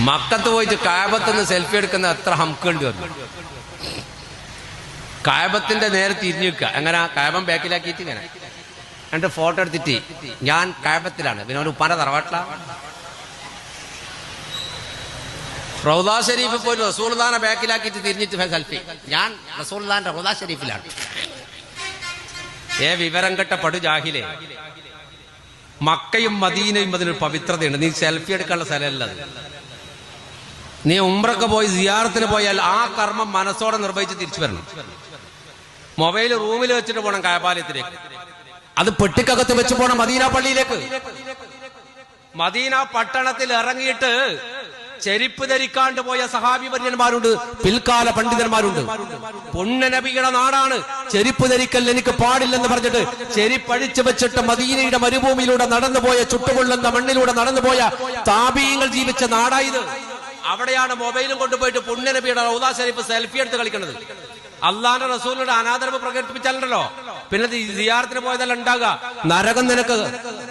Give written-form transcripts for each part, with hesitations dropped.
മക്കത്ത് പോയിട്ട് കായബത്തുനിന്ന് സെൽഫി എടുക്കുന്ന എത്ര ഹംക്കുണ്ട് വന്നു. കായബത്തിന്റെ നേരെ തിരിഞ്ഞു നിൽക്കുക. എങ്ങനെ കായബം ബാക്കിലാക്കിയിട്ട് ഇങ്ങനെ എന്നിട്ട് ഫോട്ടോ എടുത്തിട്ട് ഞാൻ കായബത്തിലാണ്, പിന്നെ അവന് ഉപ്പാന്റെ തറവാട്ടിലാണ്. റൗദാ ഷരീഫിൽ പോയി റസൂലുള്ളാഹിനെ ബാക്കിലാക്കിയിട്ട് തിരിഞ്ഞിട്ട് സെൽഫി, ഞാൻ റസൂലുള്ളാഹിന്റെ റൗദാ ഷരീഫിലാണ്. വിവരം കെട്ട പടു ജാഹിലേ, മക്കയും മദീനയും അതിനൊരു പവിത്രതയുണ്ട്. നീ സെൽഫി എടുക്കാനുള്ള സ്ഥലമല്ല അത്. നീ ഉംറക്ക് പോയി സിയാറത്തിന് പോയാൽ ആ കർമ്മം മനസ്സോടെ നിർവഹിച്ച് തിരിച്ചു വരണം. മൊബൈൽ റൂമിൽ വെച്ചിട്ട് പോകണം കായബാലയത്തിലേക്ക്, അത് പെട്ടിക്കകത്ത് വെച്ച് പോകണം മദീന പള്ളിയിലേക്ക്. മദീന പട്ടണത്തിൽ ഇറങ്ങിയിട്ട് ചെരിപ്പ് ധരിക്കാണ്ട് പോയ സഹാബി വര്യന്മാരുണ്ട്, പിൽക്കാല പണ്ഡിതന്മാരുണ്ട്. പുണ്യനബിയുടെ നാടാണ്, ചെരിപ്പ് ധരിക്കൽ എനിക്ക് പാടില്ലെന്ന് പറഞ്ഞിട്ട് ചെരിപ്പഴിച്ചു വെച്ചിട്ട് മദീനയുടെ മരുഭൂമിയിലൂടെ നടന്നുപോയ, ചുട്ടുകൊള്ളുന്ന മണ്ണിലൂടെ നടന്നുപോയ താബീങ്ങൾ ജീവിച്ച നാടായത്. അവിടെയാണ് മൊബൈലും കൊണ്ടുപോയിട്ട് പുണ്യനബിയുടെ റൗദാ ഷരീഫ് സെൽഫി എടുത്ത് കളിക്കുന്നത്. അള്ളാന്റെ റസൂലിന്റെ അനാദരവ് പ്രകടിപ്പിച്ചാലുണ്ടല്ലോ പിന്നെ സിയാറത്തിന് പോയതല്ല ഉണ്ടാകുക, നരകം നിനക്ക്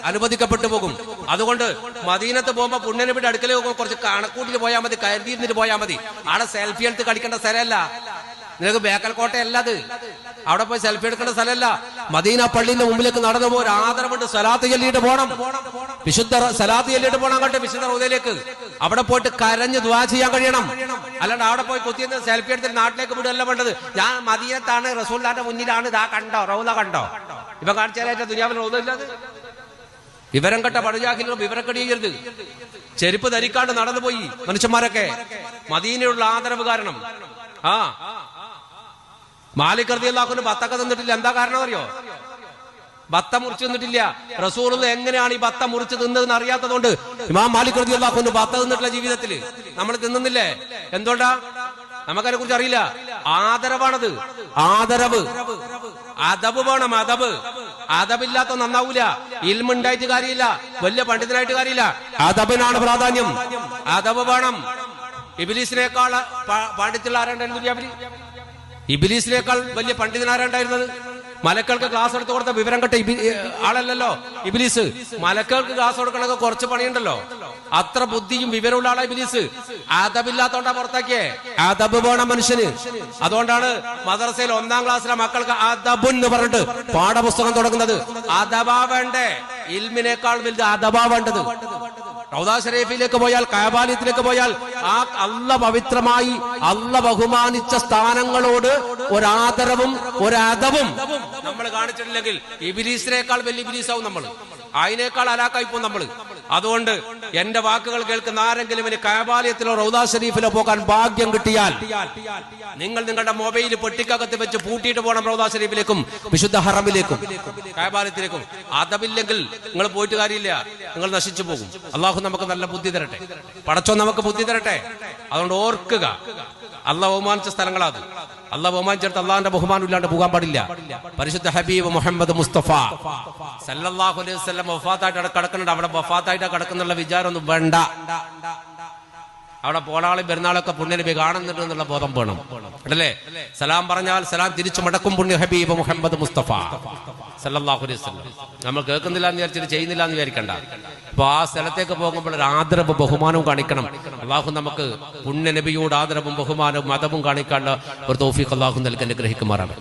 അനുവദിക്കപ്പെട്ടു പോകും. അതുകൊണ്ട് മദീനത്ത് പോകുമ്പോ പുണ്യനബിയുടെ അടുക്കൽ പോകുമ്പോൾ കുറച്ച് കണക്കൂട്ടിട്ട് പോയാൽ മതി, കരുതിയിരുന്നിട്ട് പോയാൽ മതി. അവിടെ സെൽഫി എടുത്ത് കളിക്കേണ്ട സ്ഥലമല്ല, നിനക്ക് ബേക്കൽ കോട്ടയല്ല അത്. അവിടെ പോയി സെൽഫി എടുക്കേണ്ട സ്ഥലമല്ല. മദീന പള്ളിന്റെ മുമ്പിലേക്ക് നടന്നു പോയി ആദരവുണ്ട്, സലാത്ത് ചൊല്ലിയിട്ട് പോകണം, വിശുദ്ധ സലാത്ത് ചൊല്ലിയിട്ട് പോകണം അങ്ങോട്ട് വിശുദ്ധ റൗദയിലേക്ക്. അവിടെ പോയിട്ട് കരഞ്ഞ് ദുആ ചെയ്യാൻ കഴിയണം. അല്ലാണ്ട് അവിടെ പോയി കുത്തിയെന്ന് സെൽഫി എടുത്തിട്ട് നാട്ടിലേക്ക് വിടുകയല്ല വേണ്ടത്. ഞാൻ മദീനത്താണ്, റസൂലുള്ളാഹിന്റെ മുന്നിലാണ്, ഇതാ കണ്ടോ റൗദ കണ്ടോ, ഇപ്പൊ കാണിച്ചാലായിട്ട് ദുനിയാവിൽ റൗദ ഇല്ലാതെ. വിവരം കെട്ട പടുജാഹിലുകൾ വിവരക്കടി ചെയ്യരുത്. ചെരുപ്പ് ധരിക്കാണ്ട് നടന്നുപോയി മനുഷ്യന്മാരൊക്കെ മദീനയുള്ള ആദരവ് കാരണം. മാലിക് റളിയല്ലാഹു അൻഹു ബത്തൊക്കെ തിന്നിട്ടില്ല. എന്താ കാരണം അറിയോ? ബത്ത മുറിച്ച് തിന്നിട്ടില്ല. റസൂലുള്ള എങ്ങനെയാണ് ഈ ബത്ത മുറിച്ച് തിന്നതെന്ന് അറിയാത്തതുകൊണ്ട് ഇമാം മാലിക് റളിയല്ലാഹു അൻഹു ബത്ത തിന്നിട്ടുള്ള ജീവിതത്തിൽ നമ്മൾ തിന്നുന്നില്ലേ? എന്തുകൊണ്ടാ? നമുക്കതിനെ കുറിച്ച് അറിയില്ല. ആദരവാണത്, ആദരവ്. അദബ് വേണം, അദബ്. അദബില്ലാത്ത നന്നാവൂല. ഇൽമുണ്ടായിട്ട് കാര്യമില്ല, വലിയ പണ്ഡിതനായിട്ട് കാര്യമില്ല. അദബിനാണ് പ്രാധാന്യം, അദബ് വേണം. ഇബ്ലീസിനേക്കാൾ പാണ്ഡിത്യമുള്ള ആരുണ്ടായിരുന്നു ദുനിയാവിൽ? ഇബ്ലീസിനേക്കാൾ വലിയ പണ്ഡിതനാരുണ്ടായിരുന്നത്? മലക്കൾക്ക് ക്ലാസ് എടുത്ത് കൊടുത്ത വിവരം കെട്ട ആളല്ലല്ലോ ഇബ്ലീസ്. മലക്കൾക്ക് ക്ലാസ് കൊടുക്കണമെങ്കിൽ കുറച്ച് പണിയുണ്ടല്ലോ. അത്ര ബുദ്ധിയും വിവരമുള്ള ആളാ ഇബ്ലീസ്. അദബില്ലാത്തോണ്ടാ പുറത്താക്കിയേ. അദബ് വേണം മനുഷ്യന്. അതുകൊണ്ടാണ് മദ്രസയിൽ 1-ാം ക്ലാസ്സിലെ മക്കൾക്ക് അദബ് എന്ന് പറഞ്ഞിട്ട് പാഠപുസ്തകം തുടങ്ങുന്നത്. അദബാ വേണ്ടേ? ഇൽമിനേക്കാൾ വലുത് അദബാ വേണ്ടത്. റൗദാ ഷരീഫിലേക്ക് പോയാൽ, കഅബാലയത്തിലേക്ക് പോയാൽ ആ അല്ല പവിത്രമായി അല്ല ബഹുമാനിച്ച സ്ഥാനങ്ങളോട് ഒരാദരവും ഒരദബും നമ്മൾ കാണിച്ചിട്ടില്ലെങ്കിൽ ഇബ്ലീസിനേക്കാൾ വലിയ ഇബ്ലീസാവും നമ്മൾ, അതിനേക്കാൾ അലാക്കായിപ്പോ നമ്മൾ. അതുകൊണ്ട് എന്റെ വാക്കുകൾ കേൾക്കുന്ന ആരെങ്കിലും ഇനി കഅബാലയത്തിലോ റൗദാ ഷരീഫിലോ പോകാൻ ഭാഗ്യം കിട്ടിയാൽ നിങ്ങൾ നിങ്ങളുടെ മൊബൈൽ പെട്ടിക്കകത്ത് വെച്ച് പൂട്ടിയിട്ട് പോകണം റൗദാ ഷരീഫിലേക്കും വിശുദ്ധ ഹറമിലേക്കും കഅബാലയത്തിലേക്കും. അതബില്ലെങ്കിൽ നിങ്ങൾ പോയിട്ട് കാര്യമില്ല, നിങ്ങൾ നശിച്ചു പോകും. അള്ളാഹു നമുക്ക് നല്ല ബുദ്ധി തരട്ടെ, പടച്ചോ നമുക്ക് ബുദ്ധി തരട്ടെ. അതുകൊണ്ട് ഓർക്കുക, അള്ളാഹ് ബഹുമാനിച്ച സ്ഥലങ്ങളാത്. അള്ളാഹ് ബഹുമാനിച്ചിട്ട് അള്ളാഹിന്റെ ബഹുമാനം ഇല്ലാണ്ട് പോകാൻ പാടില്ല. പരിശുദ്ധ ഹബീബ് മുഹമ്മദ് മുസ്തഫ സല്ലല്ലാഹു അലൈഹി വസല്ലം വഫാത്തായിട്ട് കിടക്കുന്നുണ്ട്. അവിടെ വഫാത്തായിട്ട് കിടക്കുന്നുള്ള വിചാരമൊന്നും വേണ്ട. അവിടെ പോളാളി പെരുന്നാളൊക്കെ പുണ്യനബി കാണുന്നുണ്ട് എന്നുള്ള ബോധം വേണം, അല്ലേ? സലാം പറഞ്ഞാൽ സലാം തിരിച്ചു മടക്കും പുണ്യ ഹബീബ് മുഹമ്മദ് മുസ്തഫ സല്ലല്ലാഹു അലൈഹി വസല്ലം. നമ്മൾ കേൾക്കുന്നില്ല എന്ന് വിചാരിച്ചിട്ട് ചെയ്യുന്നില്ല എന്ന് വിചാരിക്കണ്ട. അപ്പൊ ആ സ്ഥലത്തേക്ക് പോകുമ്പോൾ ഒരു ആദരവും ബഹുമാനവും കാണിക്കണം. അള്ളാഹു നമുക്ക് പുണ്യ നബിയോട് ആദരവും ബഹുമാനവും മതവും കാണിക്കാനുള്ള ഒരു തൗഫീഖ് അള്ളാഹു നൽകി അനുഗ്രഹിക്കുമാറാണ്.